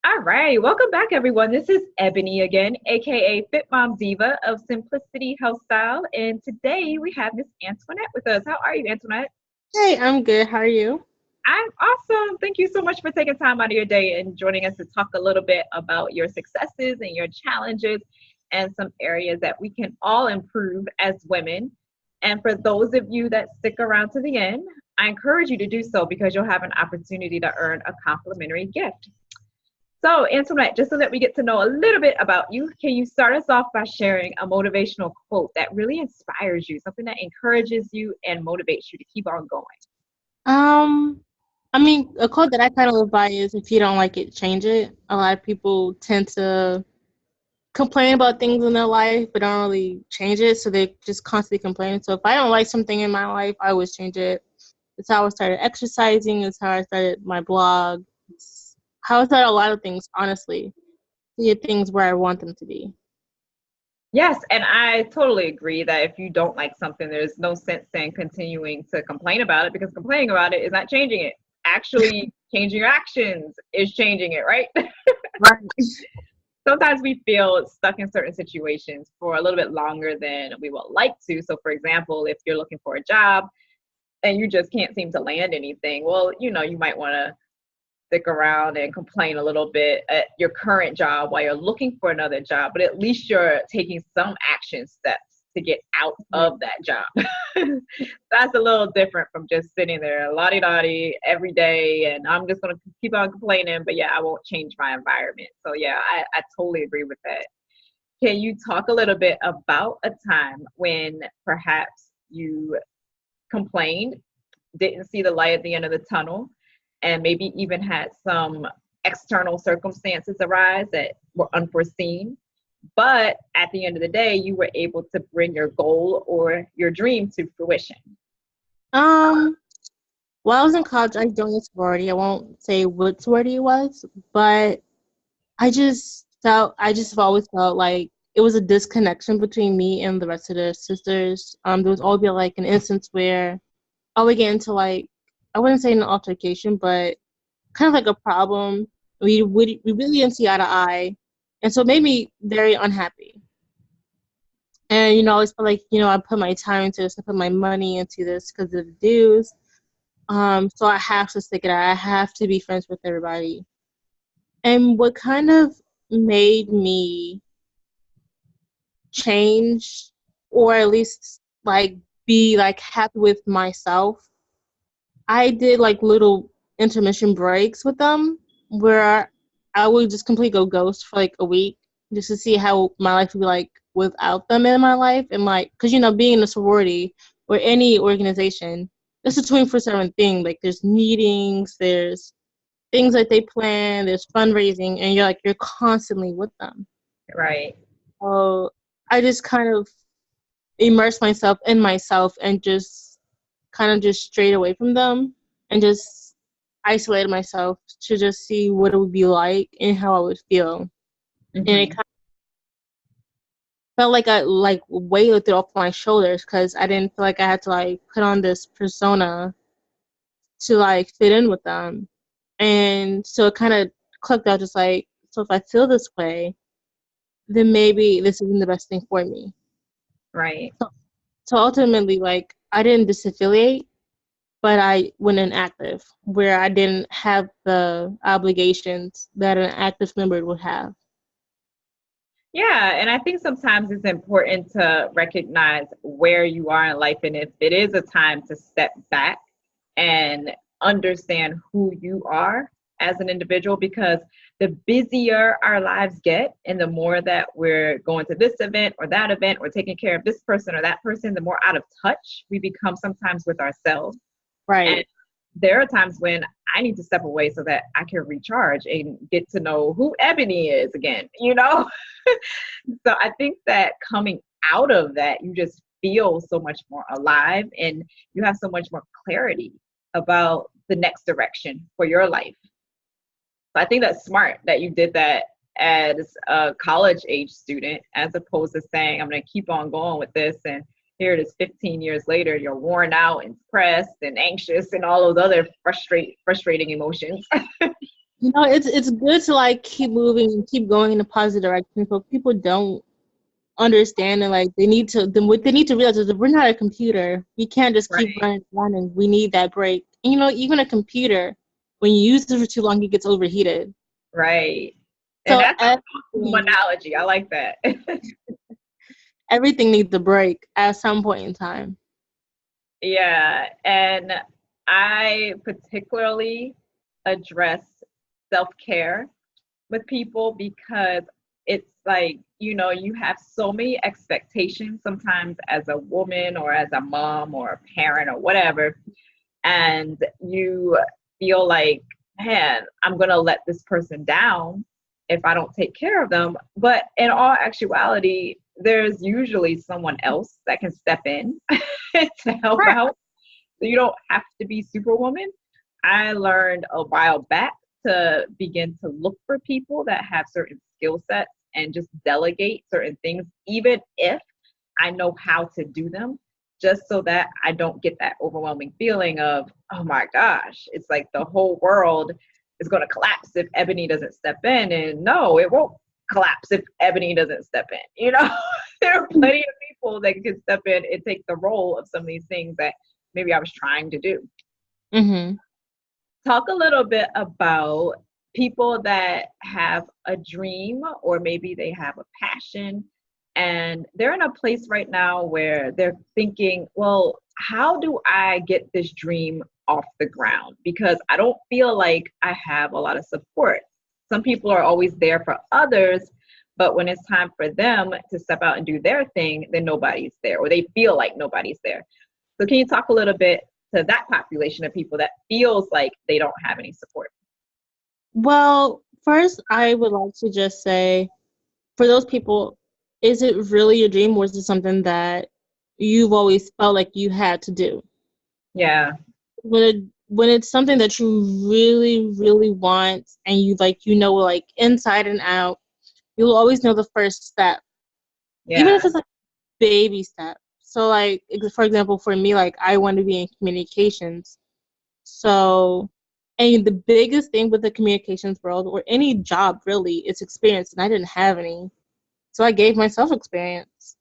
All right, welcome back, everyone. This is Ebony again, a.k.a. Fit Mom Diva of Simplicity Health Style. And today we have Miss Antoinette with us. How are you, Antoinette? Hey, I'm good. How are you? I'm awesome. Thank you so much for taking time out of your day and joining us to talk a little bit about your successes and your challenges and some areas that we can all improve as women. And for those of you that stick around to the end, I encourage you to do so because you'll have an opportunity to earn a complimentary gift. So, Antoinette, just so that we get to know a little bit about you, can you start us off by sharing a motivational quote that really inspires you, something that encourages you and motivates you to keep on going? Um, a quote that I kind of live by is if you don't like it, change it. A lot of people tend to complain about things in their life, but don't really change it. So they just constantly complain. So if I don't like something in my life, I always change it. It's how I started exercising. It's how I started my blog. It's how I started a lot of things, honestly, to get things where I want them to be. Yes, and I totally agree that if you don't like something, there's no sense in continuing to complain about it because complaining about it is not changing it. Actually, changing your actions is changing it, right? Right. Sometimes we feel stuck in certain situations for a little bit longer than we would like to. So, for example, if you're looking for a job and you just can't seem to land anything, well, you might want to stick around and complain a little bit at your current job while you're looking for another job, but at least you're taking some action steps to get out of that job. That's a little different from just sitting there lottie-dottie every day and I'm just going to keep on complaining, but yeah, I won't change my environment. So yeah, I totally agree with that. Can you talk a little bit about a time when perhaps you complained, didn't see the light at the end of the tunnel, and maybe even had some external circumstances arise that were unforeseen. But at the end of the day, you were able to bring your goal or your dream to fruition. Um, While I was in college, I joined a sorority. I won't say what sorority it was, but I just have always felt like it was a disconnection between me and the rest of the sisters. There was always be like an instance where I would get into like, I wouldn't say an altercation, but kind of like a problem. We really didn't see eye to eye, and so it made me very unhappy. And I always felt like I put my time into this, I put my money into this because of the dues. So I have to stick it out. I have to be friends with everybody. And what kind of made me change, or at least like be like happy with myself, I did like little intermission breaks with them where I would just completely go ghost for like a week just to see how my life would be like without them in my life. And like, because being in a sorority or any organization, it's a 24/7 thing. Like there's meetings, there's things that they plan, there's fundraising, and you're constantly with them. Right. So I just kind of immersed myself in myself and just kind of just strayed away from them and just isolated myself to just see what it would be like and how I would feel. And it Mm-hmm. kind of felt like I like weighted it off my shoulders because I didn't feel like I had to like put on this persona to like fit in with them. And so it kind of clicked out just like, so if I feel this way, then maybe this isn't the best thing for me. Right. So, so ultimately, like, I didn't disaffiliate, but I went inactive, where I didn't have the obligations that an active member would have. Yeah, and I think sometimes it's important to recognize where you are in life and if it is a time to step back and understand who you are as an individual because the busier our lives get and the more that we're going to this event or taking care of this person or that person, the more out of touch we become sometimes with ourselves. And Right. there are times when I need to step away so that I can recharge and get to know who Ebony is again. So I think that coming out of that, you just feel so much more alive and you have so much more clarity about the next direction for your life. So I think that's smart that you did that as a college age student, as opposed to saying, I'm going to keep on going with this. And here it is 15 years later, you're worn out and depressed and anxious and all those other frustrating emotions. You know, it's good to like keep moving and keep going in a positive direction. But people don't understand, and like what they need to realize is that we're not a computer. We can't just keep Right. running. We need that break. And you know, even a computer, when you use it for too long, it gets overheated. Right. And So that's an awesome analogy. I like that. everything needs a break at some point in time. Yeah. And I particularly address self-care with people because it's like, you have so many expectations sometimes as a woman or as a mom or a parent or whatever. And you feel like, man, I'm going to let this person down if I don't take care of them. But in all actuality, there's usually someone else that can step in to help Right. out. So you don't have to be Superwoman. I learned a while back to begin to look for people that have certain skill sets and just delegate certain things, even if I know how to do them, just so that I don't get that overwhelming feeling of, oh my gosh, it's like the whole world is going to collapse if Ebony doesn't step in. And no, it won't collapse if Ebony doesn't step in. There are plenty of people that can step in and take the role of some of these things that maybe I was trying to do. Mm-hmm. Talk a little bit about people that have a dream or maybe they have a passion and they're in a place right now where they're thinking, well, how do I get this dream off the ground? Because I don't feel like I have a lot of support. Some people are always there for others, but when it's time for them to step out and do their thing, then nobody's there, or they feel like nobody's there. So can you talk a little bit to that population of people that feels like they don't have any support? Well, first, I would like to just say, for those people, is it really a dream, or is it something that you've always felt like you had to do? Yeah, When it's something that you really, really want, and you like, like inside and out, you'll always know the first step, even yeah, if it's like baby step. So, like, for example, for me, like, I want to be in communications. So, and the biggest thing with the communications world, or any job really, is experience, and I didn't have any. So I gave myself experience.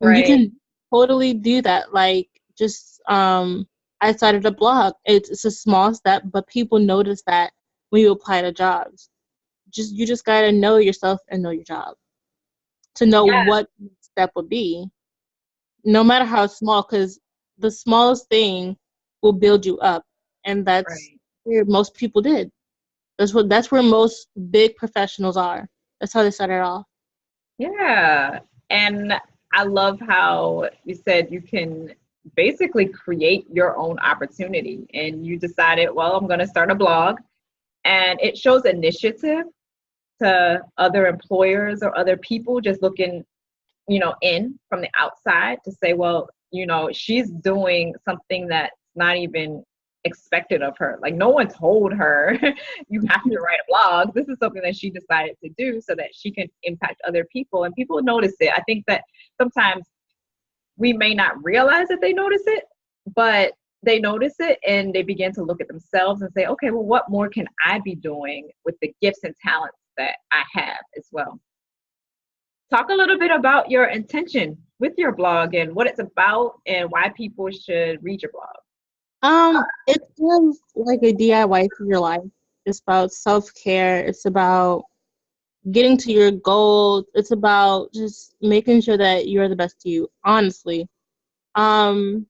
And you right, can totally do that. Like, just I started a blog. It's a small step, but people notice that when you apply to jobs. You just gotta know yourself and know your job to know yeah, what step would be, no matter how small, because the smallest thing will build you up, and that's right, where most people did. That's where most big professionals are. That's how they started off. yeah. And I love how you said you can basically create your own opportunity. And you decided, well, I'm going to start a blog. And it shows initiative to other employers or other people just looking, in from the outside to say, well, she's doing something that's not even expected of her. Like no one told her you have to write a blog. This is something that she decided to do so that she can impact other people and people notice it. I think that sometimes we may not realize that they notice it, but they notice it and they begin to look at themselves and say, okay, well, what more can I be doing with the gifts and talents that I have as well? Talk a little bit about your intention with your blog and what it's about and why people should read your blog. It's kind of like a DIY for your life. It's about self-care. It's about getting to your goals. It's about just making sure that you're the best you, honestly. Um,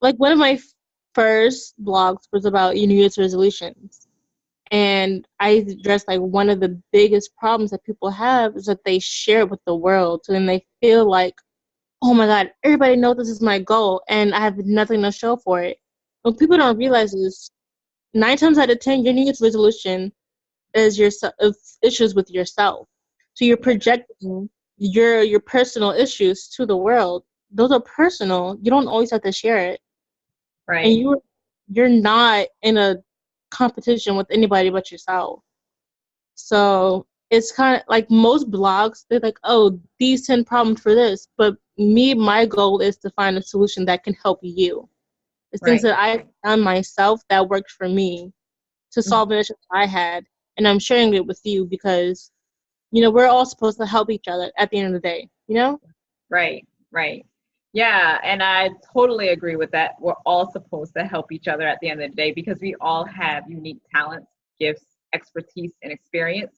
like one of my first blogs was about New Year's resolutions. And I addressed like one of the biggest problems that people have is that they share it with the world. So then they feel like, oh my God, everybody knows this is my goal and I have nothing to show for it. What people don't realize is 9 times out of 10, your New Year's resolution is issues with yourself. So you're Yeah, projecting your personal issues to the world. Those are personal. You don't always have to share it. And right, you're not in a competition with anybody but yourself. So it's kind of like most blogs, they're like, oh, these 10 problems for this. But my goal is to find a solution that can help you. It's things right. that I found myself that worked for me to solve an issue I had, and I'm sharing it with you because, we're all supposed to help each other at the end of the day, Right, right. Yeah, and I totally agree with that. We're all supposed to help each other at the end of the day because we all have unique talents, gifts, expertise, and experience.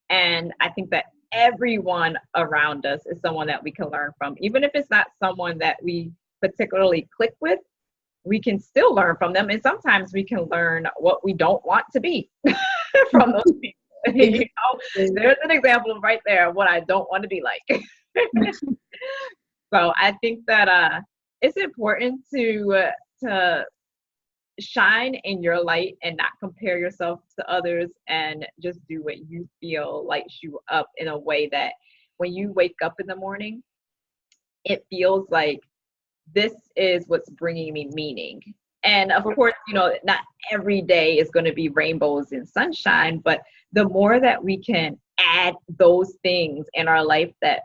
And I think that everyone around us is someone that we can learn from. Even if it's not someone that we particularly click with, we can still learn from them. And sometimes we can learn what we don't want to be from those people. There's an example right there of what I don't want to be like. So I think that it's important to shine in your light and not compare yourself to others and just do what you feel lights you up in a way that when you wake up in the morning, it feels like this is what's bringing me meaning. And of course, not every day is going to be rainbows and sunshine, but the more that we can add those things in our life that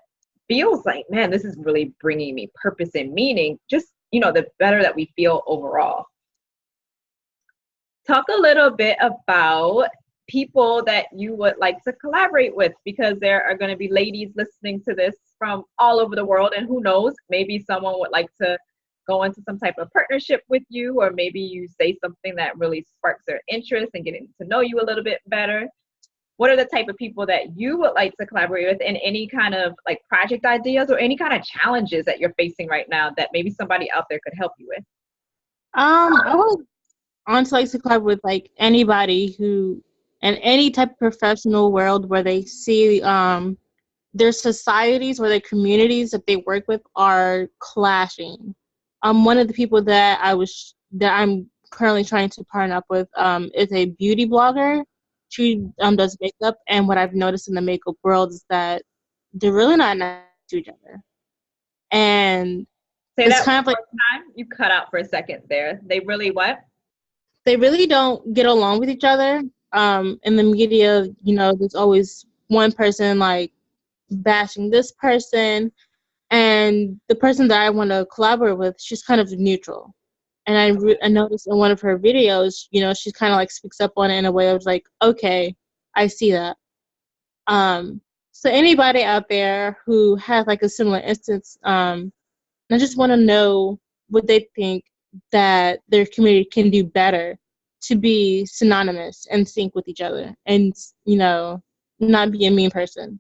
feels like, man, this is really bringing me purpose and meaning, just, the better that we feel overall. Talk a little bit about people that you would like to collaborate with, because there are going to be ladies listening to this from all over the world, and who knows, maybe someone would like to go into some type of partnership with you, or maybe you say something that really sparks their interest and getting to know you a little bit better. What are the type of people that you would like to collaborate with, and any kind of like project ideas or any kind of challenges that you're facing right now that maybe somebody out there could help you with? I would honestly like to collaborate with like anybody who, in any type of professional world where they see their societies or their communities that they work with are clashing. One of the people that I'm currently trying to partner up with is a beauty blogger. She does makeup, and what I've noticed in the makeup world is that they're really not nice to each other. And Say it's that kind one of like more time. You cut out for a second there. They really what? they really don't get along with each other. In the media, there's always one person like bashing this person, and the person that I want to collaborate with, she's kind of neutral. And I noticed in one of her videos, she's kind of like speaks up on it in a way I was like, okay, I see that. So anybody out there who has like a similar instance, I just want to know what they think that their community can do better to be synonymous and sync with each other, and not be a mean person.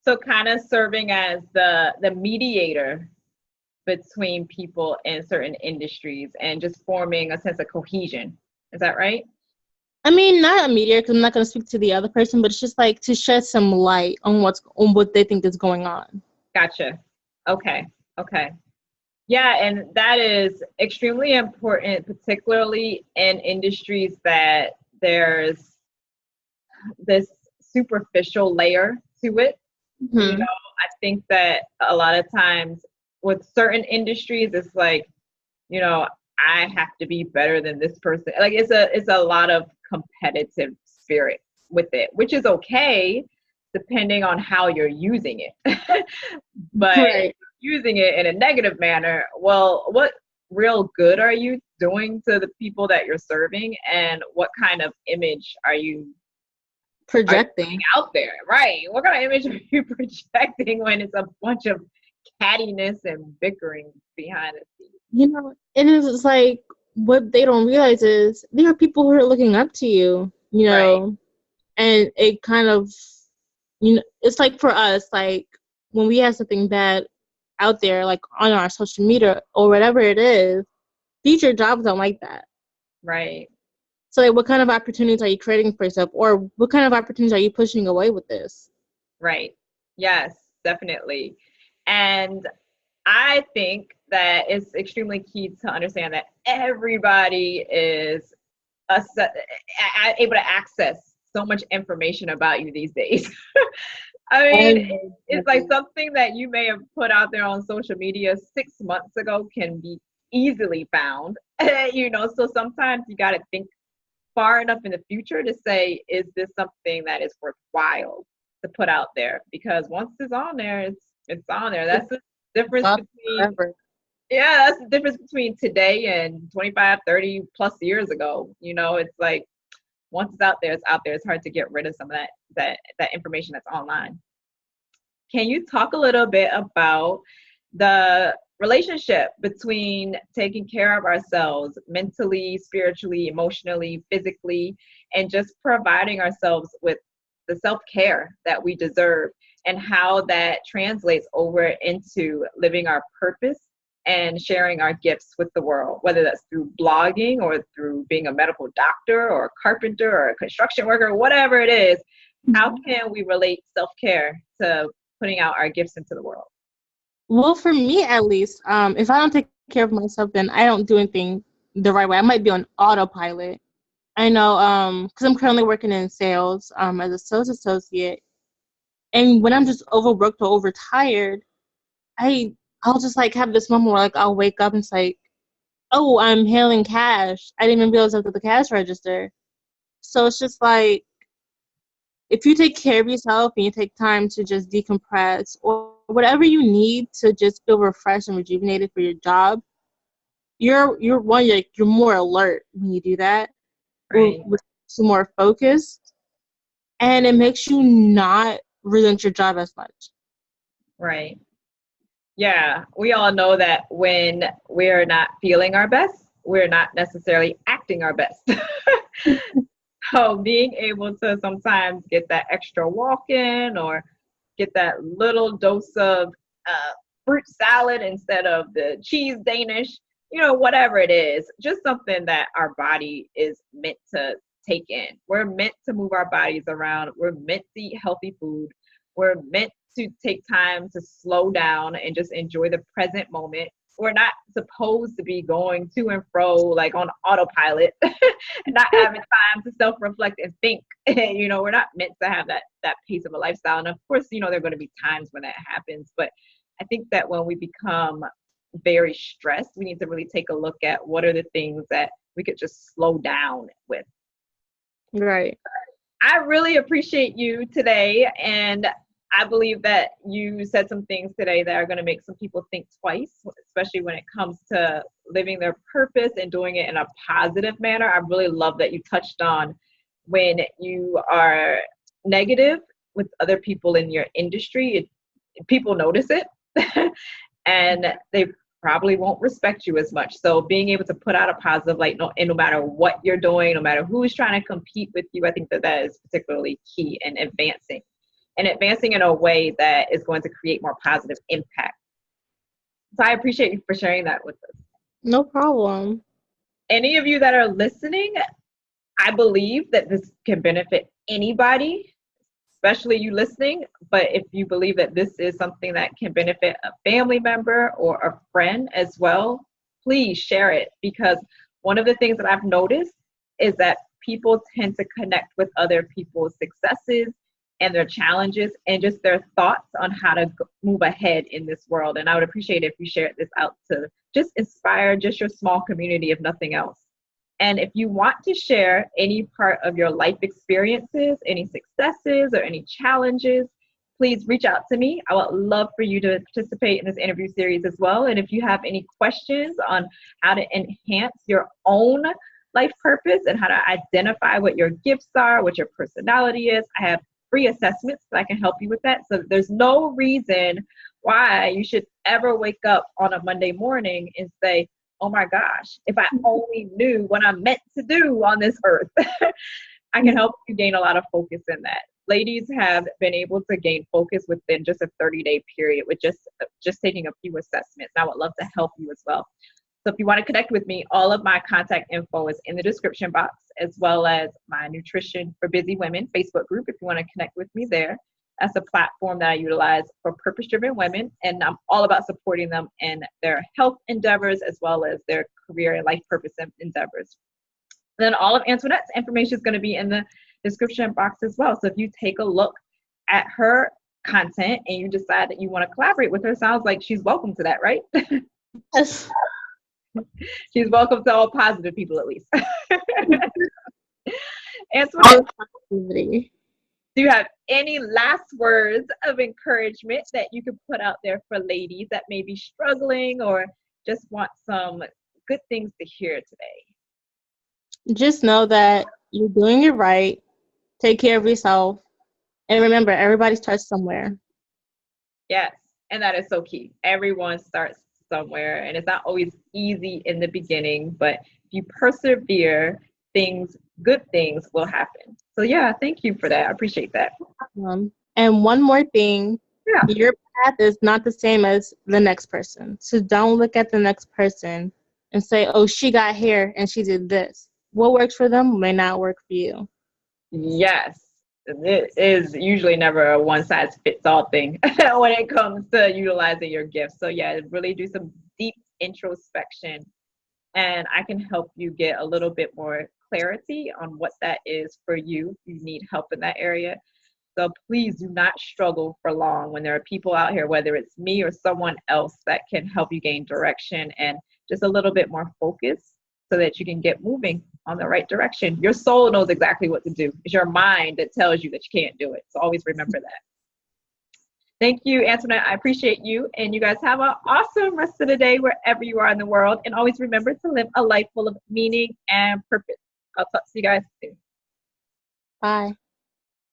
So kind of serving as the mediator between people in certain industries and just forming a sense of cohesion. Is that right? I mean, not a mediator, because I'm not going to speak to the other person, but it's just like to shed some light on what they think is going on. Gotcha. Okay. Okay. Yeah, and that is extremely important, particularly in industries that there's this superficial layer to it. Mm-hmm. I think that a lot of times with certain industries, it's like, I have to be better than this person. Like it's a lot of competitive spirit with it, which is okay depending on how you're using it. But Right. using it in a negative manner, well, what real good are you doing to the people that you're serving, and what kind of image are you Projecting out there? Right. What kind of image are you projecting when it's a bunch of cattiness and bickering behind the scenes? and it's like what they don't realize is there are people who are looking up to you, Right. and it kind of, it's like for us, like when we have something bad out there, like on our social media or whatever it is, future jobs don't like that. Right. So like, what kind of opportunities are you creating for yourself, or what kind of opportunities are you pushing away with this? Right. Yes, definitely. And I think that it's extremely key to understand that everybody is able to access so much information about you these days. I mean, it's like something that you may have put out there on social media 6 months ago can be easily found. So sometimes you got to think far enough in the future to say, is this something that is worthwhile to put out there? Because once it's on there, it's on there. That's the difference between that's the difference between today and 25, 30 plus years ago. It's like once it's out there, it's out there. It's hard to get rid of some of that information that's online. Can you talk a little bit about the relationship between taking care of ourselves mentally, spiritually, emotionally, physically, and just providing ourselves with the self-care that we deserve, and how that translates over into living our purpose and sharing our gifts with the world, whether that's through blogging or through being a medical doctor or a carpenter or a construction worker, whatever it is. How can we relate self-care to putting out our gifts into the world? Well, for me at least, if I don't take care of myself, then I don't do anything the right way. I might be on autopilot. I know, because I'm currently working in sales as a sales associate, and when I'm just overworked or overtired, I'll just like have this moment where like I'll wake up and it's like, oh, I'm handling cash. I didn't even realize I was at the cash register. So it's just like, if you take care of yourself and you take time to just decompress or whatever you need to just feel refreshed and rejuvenated for your job, you're more alert when you do that. Right. Which makes you more focused, and it makes you not resent your job as much. Right. Yeah, we all know that when we're not feeling our best, we're not necessarily acting our best. So being able to sometimes get that extra walk in or get that little dose of fruit salad instead of the cheese Danish, whatever it is, just something that our body is meant to take in. We're meant to move our bodies around. We're meant to eat healthy food. We're meant to take time to slow down and just enjoy the present moment. We're not supposed to be going to and fro like on autopilot and not having time to self-reflect and think. We're not meant to have that pace of a lifestyle. And of course, there are going to be times when that happens. But I think that when we become very stressed, we need to really take a look at what are the things that we could just slow down with. Right. I really appreciate you today, and I believe that you said some things today that are going to make some people think twice, especially when it comes to living their purpose and doing it in a positive manner. I really love that you touched on when you are negative with other people in your industry, people notice it and they probably won't respect you as much. So being able to put out a positive light, no matter what you're doing, no matter who's trying to compete with you, I think that is particularly key in advancing in a way that is going to create more positive impact. So I appreciate you for sharing that with us. No problem. Any of you that are listening, I believe that this can benefit anybody, especially you listening. But if you believe that this is something that can benefit a family member or a friend as well, please share it, because one of the things that I've noticed is that people tend to connect with other people's successes and their challenges and just their thoughts on how to move ahead in this world. And I would appreciate it if you shared this out to just inspire just your small community, if nothing else. And if you want to share any part of your life experiences, any successes or any challenges, please reach out to me. I would love for you to participate in this interview series as well. And if you have any questions on how to enhance your own life purpose and how to identify what your gifts are, what your personality is, I have free assessments that I can help you with that. So there's no reason why you should ever wake up on a Monday morning and say, oh my gosh, if I only knew what I'm meant to do on this earth. I can help you gain a lot of focus in that. Ladies have been able to gain focus within just a 30-day period with just taking a few assessments. I would love to help you as well. So if you want to connect with me, all of my contact info is in the description box, as well as my Nutrition for Busy Women Facebook group if you want to connect with me there. That's a platform that I utilize for purpose-driven women, and I'm all about supporting them in their health endeavors as well as their career and life purpose endeavors. Then all of Antoinette's information is going to be in the description box as well. So if you take a look at her content and you decide that you want to collaborate with her, sounds like she's welcome to that, right? Yes. She's welcome to all positive people, at least. Antoinette, do you have any last words of encouragement that you could put out there for ladies that may be struggling or just want some good things to hear today? Just know that You're doing it right. Take care of yourself. And remember, everybody starts somewhere. Yes. And that is so key. Everyone starts somewhere, and it's not always easy in the beginning, but if you persevere, good things will happen. So yeah, thank you for that. I appreciate that. And one more thing, Yeah. your path is not the same as the next person. So don't look at the next person and say, oh, she got hair and she did this. What works for them may not work for you. Yes. It is usually never a one size fits all thing when it comes to utilizing your gifts. So yeah, really do some deep introspection, and I can help you get a little bit more clarity on what that is for you. You need help in that area. So please do not struggle for long when there are people out here, whether it's me or someone else, that can help you gain direction and just a little bit more focus so that you can get moving on the right direction. Your soul knows exactly what to do. It's your mind that tells you that you can't do it. So always remember that. Thank you, Antoinette. I appreciate you. And you guys have an awesome rest of the day wherever you are in the world. And always remember to live a life full of meaning and purpose. I'll talk to you guys soon. Bye.